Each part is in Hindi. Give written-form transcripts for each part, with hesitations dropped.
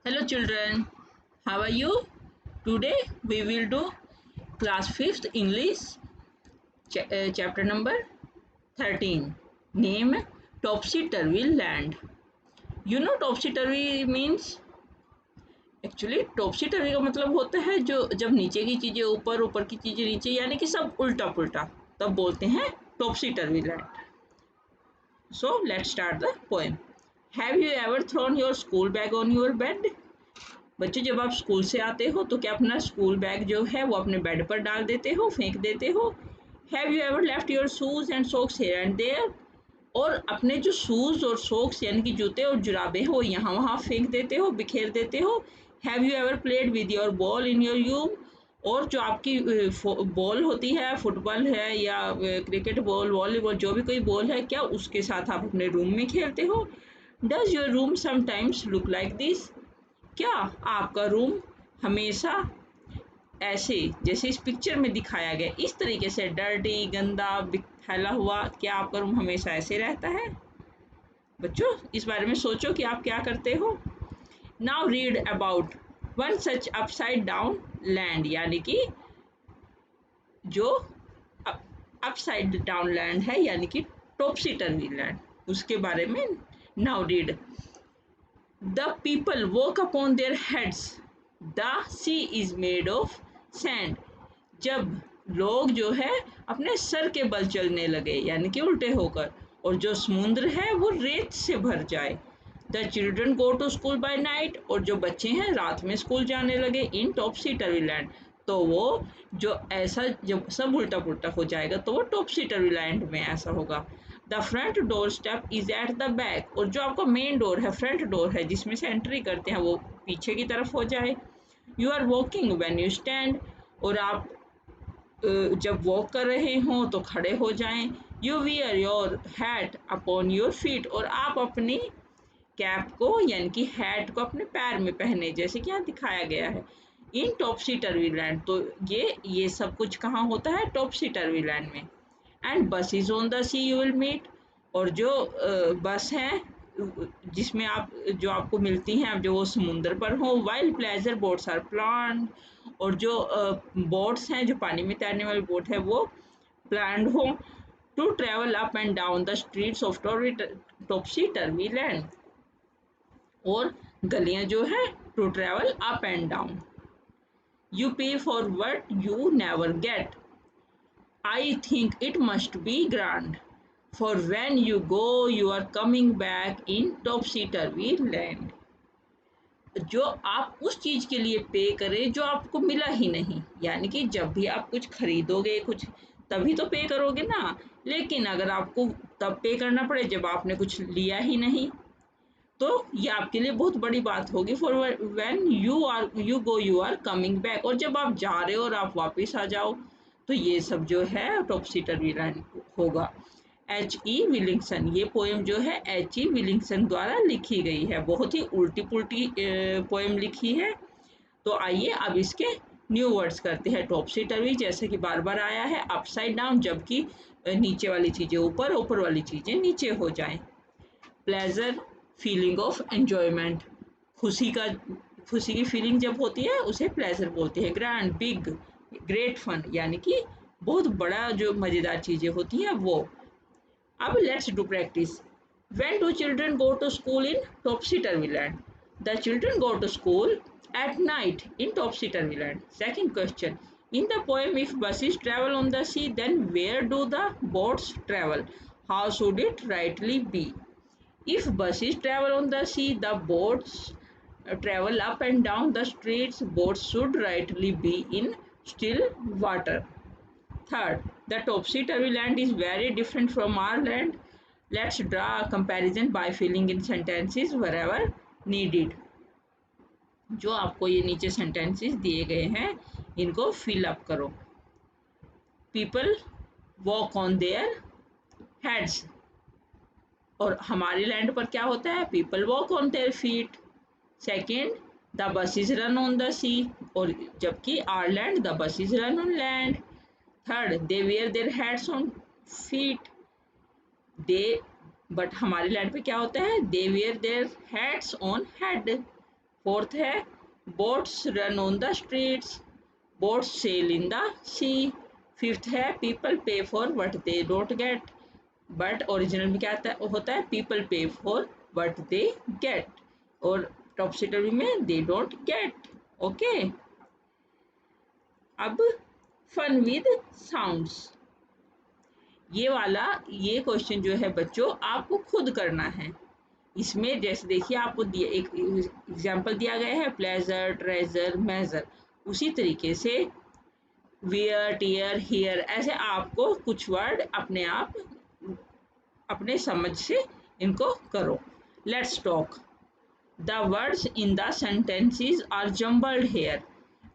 Hello children, how are you? Today we will do class 5th English chapter number 13. Name Topsy Turvy Land. You know Topsy Turvy means? Actually Topsy Turvy का मतलब होता है जो जब नीचे की चीजें ऊपर ऊपर की चीजें नीचे यानी कि सब उल्टा पुल्टा तब बोलते हैं टॉपसी turvy land. So let's start the poem. Have you ever thrown your school bag on your bed? बच्चे जब आप स्कूल से आते हो तो क्या अपना स्कूल बैग जो है वो अपने बेड पर डाल देते हो, फेंक देते हो? Have you ever left your shoes and socks here and there? और अपने जो शूज और सॉक्स यानी कि जूते और जुराबे हो यहाँ वहाँ फेंक देते हो, बिखेर देते हो? Have you ever played with your ball in your room? और जो आपकी बॉल होती है, फुटबॉल है या क्रिकेट बॉल, वॉलीबॉल, जो भी कोई बॉल है, क्या उसके साथ आप अपने रूम में खेलते हो? Does your room sometimes look like this? क्या आपका रूम हमेशा ऐसे जैसे इस पिक्चर में दिखाया गया इस तरीके से डर्टी, गंदा, फैला हुआ, क्या आपका रूम हमेशा ऐसे रहता है? बच्चों इस बारे में सोचो कि आप क्या करते हो. Now read about one such upside down land, यानी कि जो अपसाइड डाउन लैंड है यानी कि टॉपसी टर्वी लैंड, उसके बारे में. Now read. The people woke upon their heads. The sea is made of sand. जब लोग जो है अपने सर के बल चलने लगे यानी कि उल्टे होकर, और जो समुद्र है वो रेत से भर जाए. The children go to school by night. और जो बच्चे हैं रात में स्कूल जाने लगे. In topsy turvy land. तो वो जो ऐसा जब सब उल्टा पुल्टा हो जाएगा तो वो टॉपसी टर्वी लैंड में ऐसा होगा. The front door step is at the back. और जो आपका मेन डोर है, फ्रंट डोर है जिसमें से एंट्री करते हैं, वो पीछे की तरफ हो जाए. You are walking when you stand. और आप जब वॉक कर रहे हों तो खड़े हो जाएं. You wear your hat upon your feet. और आप अपनी कैप को यानी कि हैट को अपने पैर में पहने, जैसे कि यहाँ दिखाया गया है. In topsy turvy land. तो ये सब कुछ कहाँ होता है? टॉपसी टर्वी लैंड में. And bus is on the sea you will meet. और जो बस है जिसमें आप जो आपको मिलती हैं, जो वो समुद्र पर हो. While pleasure boats are plan. और जो बोट्स हैं, जो पानी में तैरने वाली बोट है, वो प्लान्ड हो. To travel up and down the streets of topsy turvy land. और गलियां जो है to travel up and down. You pay for what you never get. I think it must be grand. For when you go you are coming back in topsy turvy land. जो आप उस चीज के लिए पे करें जो आपको मिला ही नहीं, यानी कि जब भी आप कुछ खरीदोगे कुछ तभी तो पे करोगे ना. लेकिन अगर आपको तब पे करना पड़े जब आपने कुछ लिया ही नहीं, तो ये आपके लिए बहुत बड़ी बात होगी. For when you go you are coming back. और जब आप जा रहे हो और आप वापस आ जाओ, तो ये सब जो है टॉपसी टर्वी लैंड होगा. H.E. विलिंगसन. ये पोएम जो है H.E. विलिंगसन द्वारा लिखी गई है. बहुत ही उल्टी पुल्टी पोएम लिखी है. तो आइए अब इसके न्यू वर्ड्स करते हैं. टॉपसी टर्वी जैसे कि बार बार आया है. अपसाइड डाउन जबकि नीचे वाली चीजें ऊपर, ऊपर वाली चीजें नीचे हो जाएं. Pleasure feeling of enjoyment. खुशी की फीलिंग जब होती है उसे प्लेजर बोलते हैं. ग्रैंड, बिग, ग्रेट फन, यानी कि बहुत बड़ा जो मजेदार चीजें होती हैं वो. अब let's do practice. When do children go to school in topsy turvy land? The children go to school at night in topsy turvy land. Second question. In the poem, if buses travel on the sea, then where do the boats travel? How should it rightly be? If buses travel on the sea, the boats travel up and down the streets. Boats should rightly be in still water. Third, the topsy-turvy land is very different from our land. Let's draw a comparison by filling in sentences wherever needed. जो आपको ये नीचे sentences दिए गए हैं, इनको fill up करो. People walk on their heads. और हमारे लैंड पर क्या होता है? People walk on their feet. Second, the buses run on the sea. और जबकि our land the buses run on land. Third, they wear their hats on feet. They but हमारे लैंड पे क्या होता है? They wear their hats on head. Fourth है boats run on the streets, boats sail in the sea. Fifth है people pay for what they don't get, but original में क्या होता है people pay for what they get, और टॉपसिटरी में दे डोंट गेट। ओके, अब फन विद साउंड्स, ये क्वेश्चन जो है बच्चों आपको खुद करना है। इसमें जैसे देखिए आपको एक एग्जाम्पल दिया गया है प्लेजर, ट्रेजर, मेजर, उसी तरीके से वियर, टीयर, हियर, ऐसे आपको कुछ वर्ड अपने आप अपने समझ से इनको करो। Let's talk. The words in the sentences are jumbled here.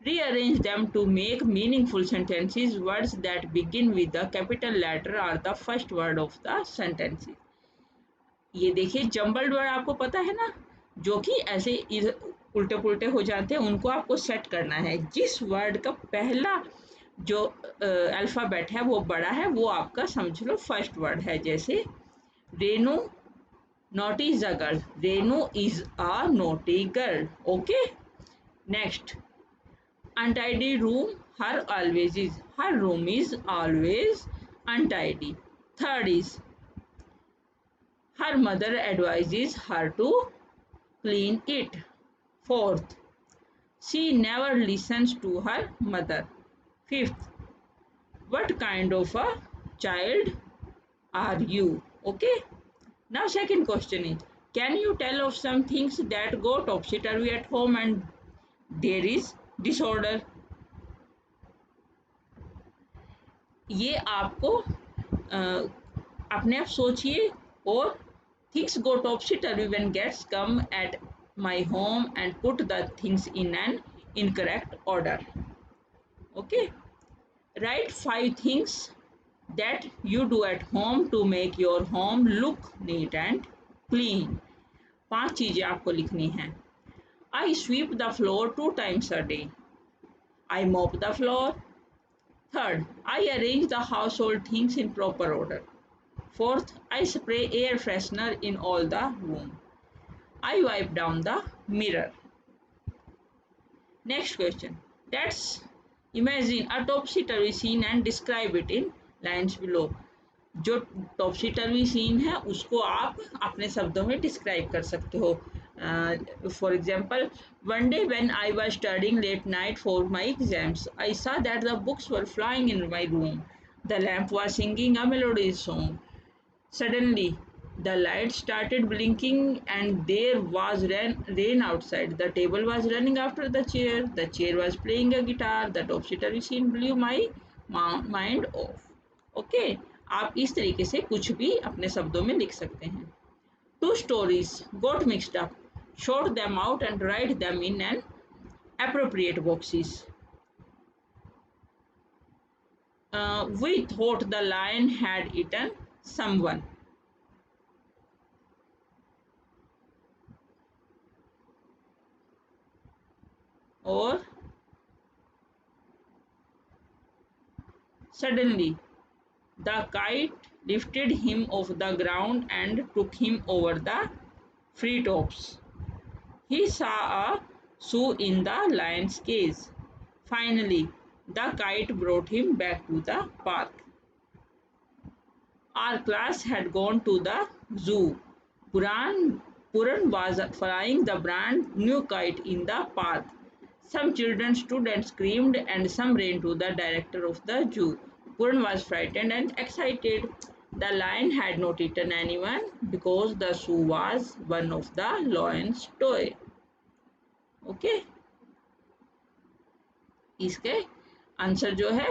Rearrange them to make meaningful sentences. Words that begin with the capital letter are the first word of the sentences. ये देखिए जम्बल्ड वर्ड आपको पता है ना, जो कि ऐसे उल्टे पुल्टे हो जाते हैं, उनको आपको सेट करना है। जिस वर्ड का पहला जो अल्फ़ाबेट है वो बड़ा है, वो आपका समझ लो फर्स्ट वर्ड है। जैसे Renu naughty is a girl, Renu is a naughty girl. Okay, next, untidy room, her always is, her room is always untidy. Third is her mother advises her to clean it. Fourth, she never listens to her mother. Fifth, what kind of a child are you? Okay, now second question is, can you tell of some things that go topsy-turvy at home and there is disorder? ये आपको अपने आप सोचिए, और things go topsy-turvy when guests come at my home and put the things in an incorrect order. Okay, write 5 things that you do at home to make your home look neat and clean. 5 चीजें आपको लिखनी हैं। I sweep the floor 2 times a day. I mop the floor. Third, I arrange the household things in proper order. Fourth, I spray air freshener in all the room. I wipe down the mirror. Next question. Let's imagine a topsy-turvy scene and describe it in lines below. जो टॉपसी टर्वी सीन है उसको आप अपने शब्दों में डिस्क्राइब कर सकते हो। For example, one day when I was studying late night for my exams, I saw that the books were flying in my room. The lamp was singing a melodious song. Suddenly, the lights started blinking and there was rain outside. The table was running after the chair. The chair was playing a guitar. The topsy-turvy scene blew my mind off. Okay, आप इस तरीके से कुछ भी अपने शब्दों में लिख सकते हैं। 2 stories got mixed up. Sort them out and write them in an appropriate boxes. We thought the lion had eaten someone. Or suddenly the kite lifted him off the ground and took him over the treetops. He saw a shoe in the lion's cage. Finally, the kite brought him back to the park. Our class had gone to the zoo. Puran was flying the brand new kite in the park. Some children stood and screamed, and some ran to the director of the zoo. Puran was frightened and excited. The lion had not eaten anyone because the shoe was one of the lion's toy. Okay? इसके आंसर जो है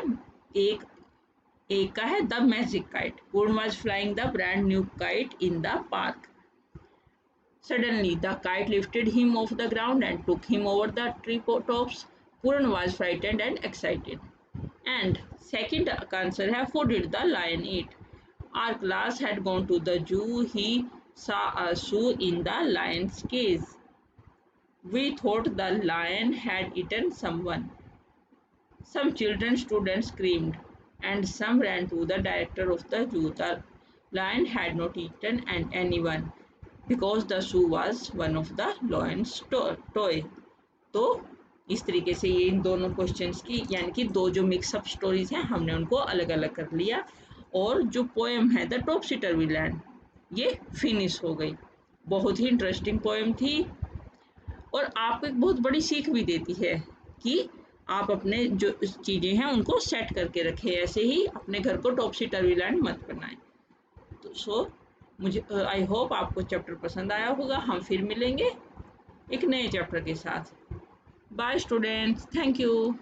एक का है the magic kite. Puran was flying the brand new kite in the park. Suddenly, the kite lifted him off the ground and took him over the tree tops. Puran was frightened and excited. And second answer है, who did the lion eat? Our class had gone to the zoo. He saw a shoe in the lion's cage. We thought the lion had eaten someone. Some children stood and screamed, and some ran to the director of the zoo. The lion had not eaten anyone because the shoe was one of the lions toy. तो इस तरीके से ये इन दोनों क्वेश्चंस की यानी कि दो जो मिक्सअप स्टोरीज हैं हमने उनको अलग अलग कर लिया, और जो पोएम है द टॉपसी टर्वी लैंड ये फिनिश हो गई। बहुत ही इंटरेस्टिंग पोएम थी और आपको एक बहुत बड़ी सीख भी देती है कि आप अपने जो चीज़ें हैं उनको सेट करके रखें, ऐसे ही अपने घर को टॉपसी टर्वी लैंड मत बनाएं। तो मुझे आई होप आपको चैप्टर पसंद आया होगा। हम फिर मिलेंगे एक नए चैप्टर के साथ। Bye students, thank you.